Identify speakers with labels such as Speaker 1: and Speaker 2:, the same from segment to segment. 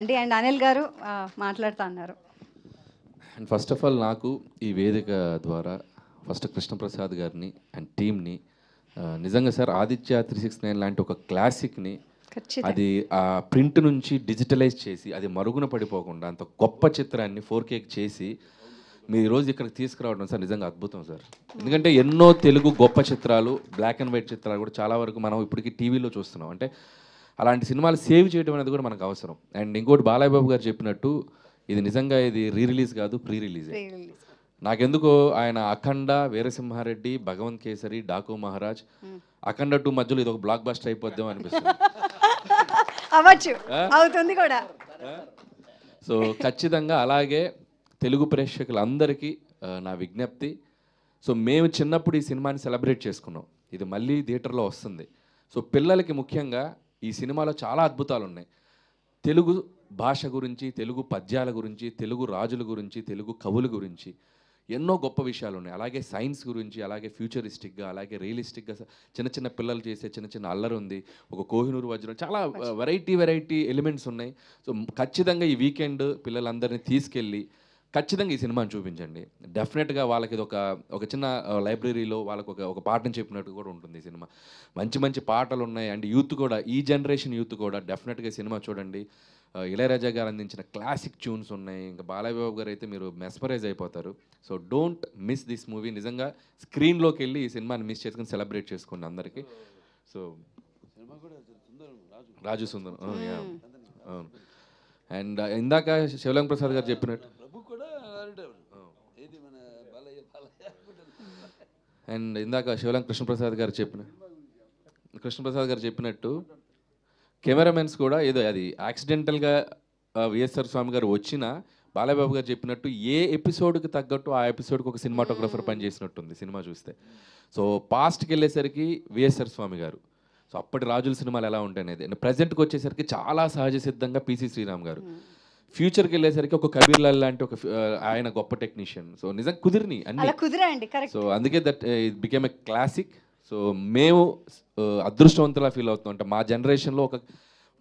Speaker 1: And Anil గారు మాట్లాడుతా అన్నారు.
Speaker 2: అండ్ ఫస్ట్ ఆఫ్ ఆల్ నాకు ఈ వేదిక ద్వారా ఫస్ట్ కృష్ణప్రసాద్ గారిని అండ్ టీమ్ని నిజంగా సార్ ఆదిత్య 369 లాంటి ఒక క్లాసిక్ని
Speaker 1: ఖచ్చితంగా
Speaker 2: అది ఆ ప్రింట్ నుంచి డిజిటలైజ్ చేసి అది మరుగున పడిపోకుండా అంత గొప్ప చిత్రాన్ని 4K చేసి మీరు ఈరోజు ఇక్కడికి తీసుకురావడం సార్ నిజంగా అద్భుతం సార్. ఎందుకంటే ఎన్నో తెలుగు గొప్ప చిత్రాలు బ్లాక్ అండ్ వైట్ చిత్రాలు కూడా చాలా వరకు మనం ఇప్పటికీ టీవీలో చూస్తున్నాం. అంటే అలాంటి సినిమాలు సేవ్ చేయడం అనేది కూడా మనకు అవసరం. అండ్ ఇంకోటి బాలయ్య బాబు గారు చెప్పినట్టు ఇది నిజంగా ఇది రీ రిలీజ్ కాదు, ప్రీ రిలీజే. నాకెందుకో ఆయన అఖండ, వీరసింహారెడ్డి, భగవంత్ కేసరి, డాకు మహారాజ్, అఖండ 2 మధ్యలో ఇది ఒక బ్లాక్ బస్టర్ అయిపోద్దాం అనిపిస్తుంది.
Speaker 1: అవ్వచ్చు, అవుతుంది కూడా.
Speaker 2: సో ఖచ్చితంగా అలాగే తెలుగు ప్రేక్షకులందరికీ నా విజ్ఞప్తి. సో మేము చిన్నప్పుడు ఈ సినిమాని సెలబ్రేట్ చేసుకున్నాం, ఇది మళ్ళీ థియేటర్లో వస్తుంది. సో పిల్లలకి ముఖ్యంగా ఈ సినిమాలో చాలా అద్భుతాలు ఉన్నాయి. తెలుగు భాష గురించి, తెలుగు పద్యాల గురించి, తెలుగు రాజుల గురించి, తెలుగు కవుల గురించి ఎన్నో గొప్ప విషయాలు ఉన్నాయి. అలాగే సైన్స్ గురించి, అలాగే ఫ్యూచరిస్టిక్గా, అలాగే రియలిస్టిక్గా చిన్న చిన్న పిల్లలు చేసే చిన్న చిన్న అల్లరి ఉంది, ఒక కోహినూరు వజ్రం, చాలా వెరైటీ ఎలిమెంట్స్ ఉన్నాయి. సో ఖచ్చితంగా ఈ వీకెండ్ పిల్లలందరినీ తీసుకెళ్ళి ఖచ్చితంగా ఈ సినిమాని చూపించండి. డెఫినెట్గా వాళ్ళకి ఇది ఒక చిన్న లైబ్రరీలో వాళ్ళకు ఒక పాఠం చెప్పినట్టు కూడా ఉంటుంది ఈ సినిమా. మంచి మంచి పాటలు ఉన్నాయి. అండ్ యూత్ కూడా, ఈ జనరేషన్ యూత్ కూడా డెఫినెట్గా సినిమా చూడండి. ఇళయరాజా గారు అందించిన క్లాసిక్ ట్యూన్స్ ఉన్నాయి. ఇంకా బాలయ్య బాబు గారు అయితే మీరు మెస్పరైజ్ అయిపోతారు. So don't miss this movie. నిజంగా స్క్రీన్లోకి వెళ్ళి ఈ సినిమాని మిస్ చేసుకుని సెలబ్రేట్ చేసుకోండి అందరికీ. సో రాజు సుందరం, అవును. అండ్ ఇందాక శివలింగ ప్రసాద్ గారు చెప్పినట్టు అండ్ ఇందాక శివలింగ కృష్ణప్రసాద్ గారు చెప్పినట్టు కెమెరామెన్స్ కూడా ఏదో అది యాక్సిడెంటల్గా విఎస్ఆర్ స్వామి గారు వచ్చినా బాలయ్య బాబు గారు చెప్పినట్టు ఏ ఎపిసోడ్కి తగ్గట్టు ఆ ఎపిసోడ్కి ఒక సినిమాటోగ్రఫర్ పనిచేసినట్టుంది సినిమా చూస్తే. సో పాస్ట్కి వెళ్ళేసరికి విఎస్ఆర్ స్వామి గారు, సో అప్పటి రాజుల సినిమాలు ఎలా ఉంటాయనేది. ప్రజెంట్కి వచ్చేసరికి చాలా సహజ సిద్ధంగా పిసి శ్రీరామ్ గారు, ఫ్యూచర్కి వెళ్ళేసరికి ఒక కబీర్ లాల్ లాంటి ఒక ఆయన గొప్ప టెక్నీషియన్. సో నిజంగా కుదిరిని అన్ని
Speaker 1: కుదిరండి.
Speaker 2: సో అందుకే that it became a classic. So మేము అదృష్టవంతులా ఫీల్ అవుతున్నాం. అంటే మా జనరేషన్లో ఒక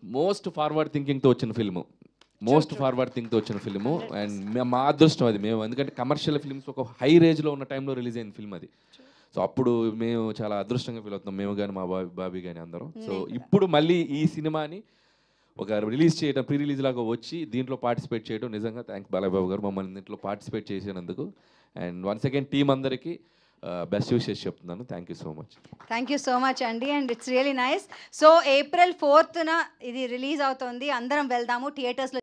Speaker 2: మోస్ట్ ఫార్వర్డ్ థింకింగ్తో వచ్చిన ఫిల్ము అండ్ మా అదృష్టం అది మేము. ఎందుకంటే కమర్షియల్ ఫిల్మ్స్ ఒక హై రేంజ్లో ఉన్న టైంలో రిలీజ్ అయిన ఫిల్మ్ అది. సో అప్పుడు మేము చాలా అదృష్టంగా ఫీల్ అవుతున్నాం, మేము కానీ మా బాబీ కానీ అందరం. సో ఇప్పుడు మళ్ళీ ఈ సినిమాని ఒక రిలీజ్ చేయడం, ప్రీ రిలీజ్ లాగా వచ్చి దీంట్లో పార్టిసిపేట్ చేయడం నిజంగా థ్యాంక్స్ బాలయ్య బాబు గారు మమ్మల్ని దీంట్లో పార్టిసిపేట్ చేసినందుకు. అండ్ వన్స్ అగైన్ టీం అందరికీ బెస్ట్ విషెస్ చెప్తున్నాను. థ్యాంక్ యూ సో మచ్
Speaker 1: అండి. And it's really nice. So April 4th ఇది రిలీజ్ అవుతుంది, అందరం వెళ్దాము థియేటర్స్లో.